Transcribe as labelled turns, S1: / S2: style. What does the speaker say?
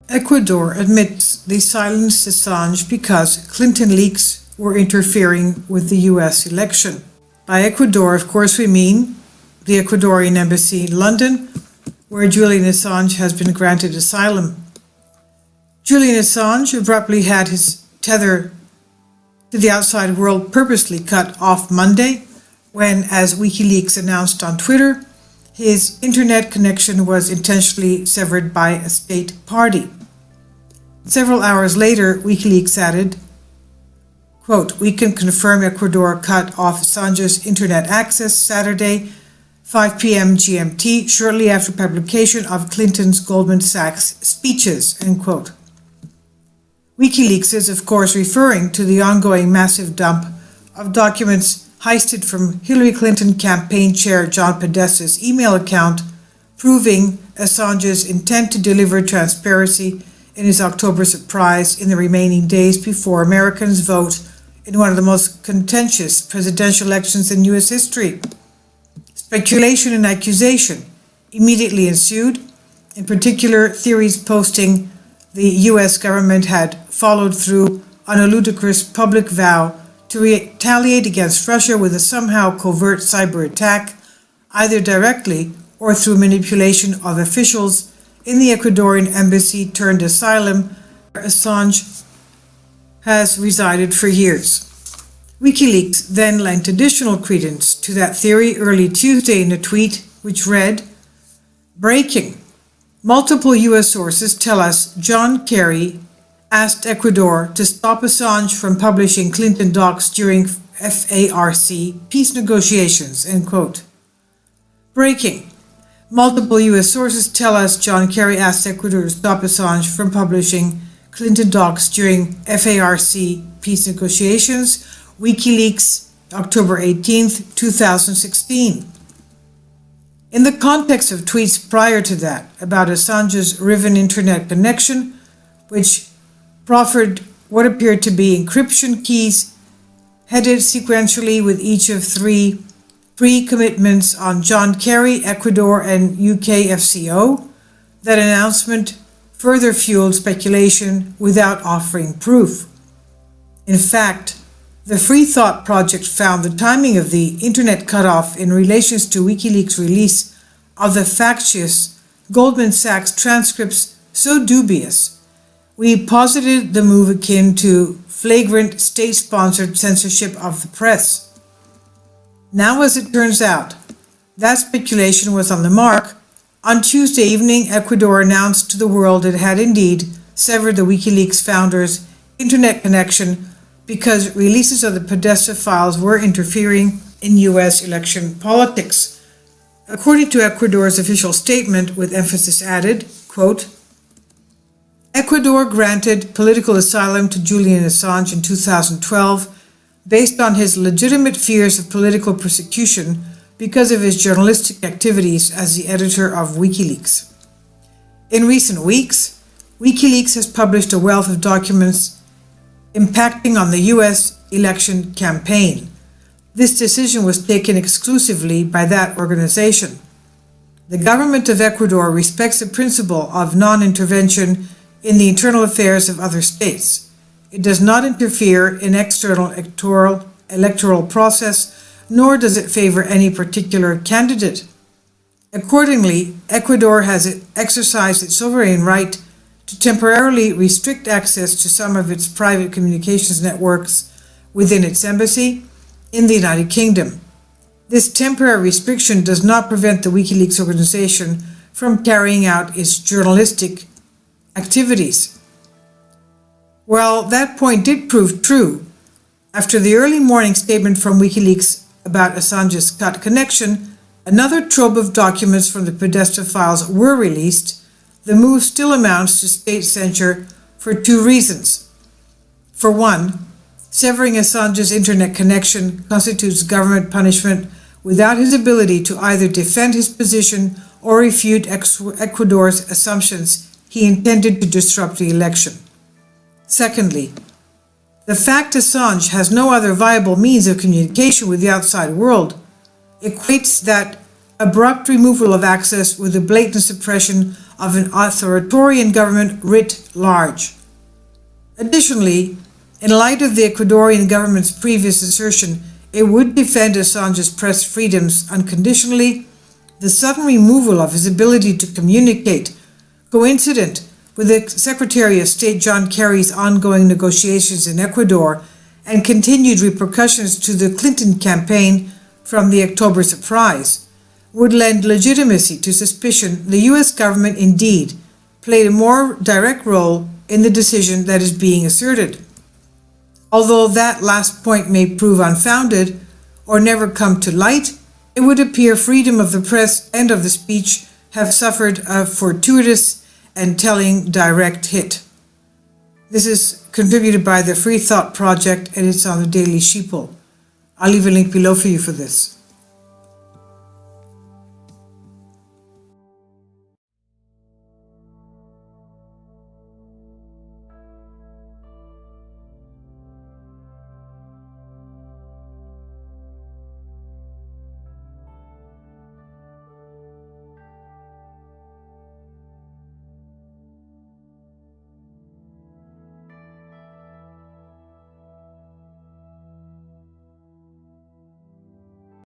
S1: Ecuador admits they silenced Assange because Clinton leaks were interfering with the US election. By Ecuador, of course, we mean the Ecuadorian Embassy in London, where Julian Assange has been granted asylum. Julian Assange abruptly had his tether to the outside world purposely cut off Monday, when, as WikiLeaks announced on Twitter, his internet connection was intentionally severed by a state party. Several hours later, WikiLeaks added, quote, "We can confirm Ecuador cut off Assange's internet access Saturday, 5 p.m. GMT, shortly after publication of Clinton's Goldman Sachs speeches," end quote. WikiLeaks is, of course, referring to the ongoing massive dump of documents heisted from Hillary Clinton campaign chair John Podesta's email account, proving Assange's intent to deliver transparency in his October surprise in the remaining days before Americans vote in one of the most contentious presidential elections in U.S. history. Speculation and accusation immediately ensued, in particular theories posting the U.S. government had followed through on a ludicrous public vow to retaliate against Russia with a somehow covert cyber attack, either directly or through manipulation of officials in the Ecuadorian embassy turned asylum, where Assange has resided for years. WikiLeaks then lent additional credence to that theory early Tuesday in a tweet which read, "Breaking. Multiple U.S. sources tell us John Kerry asked Ecuador to stop Assange from publishing Clinton docs during FARC peace negotiations," end quote. Breaking. Multiple U.S. sources tell us John Kerry asked Ecuador to stop Assange from publishing Clinton docs during FARC peace negotiations. WikiLeaks, October 18th, 2016. In the context of tweets prior to that about Assange's riven internet connection, which proffered what appeared to be encryption keys headed sequentially with each of three pre-commitments on John Kerry, Ecuador, and UK FCO, that announcement further fueled speculation without offering proof. In fact, the Free Thought Project found the timing of the internet cutoff in relation to WikiLeaks' release of the factious Goldman Sachs transcripts so dubious, we posited the move akin to flagrant state-sponsored censorship of the press. Now, as it turns out, that speculation was on the mark. On Tuesday evening, Ecuador announced to the world it had indeed severed the WikiLeaks founder's internet connection because releases of the Podesta files were interfering in U.S. election politics. According to Ecuador's official statement, with emphasis added, quote, "Ecuador granted political asylum to Julian Assange in 2012 based on his legitimate fears of political persecution because of his journalistic activities as the editor of WikiLeaks. In recent weeks, WikiLeaks has published a wealth of documents impacting on the U.S. election campaign. This decision was taken exclusively by that organization. The government of Ecuador respects the principle of non-intervention in the internal affairs of other states. It does not interfere in external electoral process, nor does it favor any particular candidate. Accordingly, Ecuador has exercised its sovereign right to temporarily restrict access to some of its private communications networks within its embassy in the United Kingdom. This temporary restriction does not prevent the WikiLeaks organization from carrying out its journalistic activities." Well, that point did prove true. After the early morning statement from WikiLeaks about Assange's cut connection, another trove of documents from the Podesta files were released. The move still amounts to state censure for two reasons. For one, severing Assange's internet connection constitutes government punishment without his ability to either defend his position or refute Ecuador's assumptions he intended to disrupt the election. Secondly, the fact Assange has no other viable means of communication with the outside world equates that abrupt removal of access with the blatant suppression of an authoritarian government writ large. Additionally, in light of the Ecuadorian government's previous assertion it would defend Assange's press freedoms unconditionally, the sudden removal of his ability to communicate, coincident with the Secretary of State John Kerry's ongoing negotiations in Ecuador and continued repercussions to the Clinton campaign from the October surprise, would lend legitimacy to suspicion the U.S. government indeed played a more direct role in the decision that is being asserted. Although that last point may prove unfounded or never come to light, it would appear freedom of the press and of the speech have suffered a fortuitous and telling direct hit. This is contributed by the Free Thought Project and it's on the Daily Sheeple. I'll leave a link below for you for this.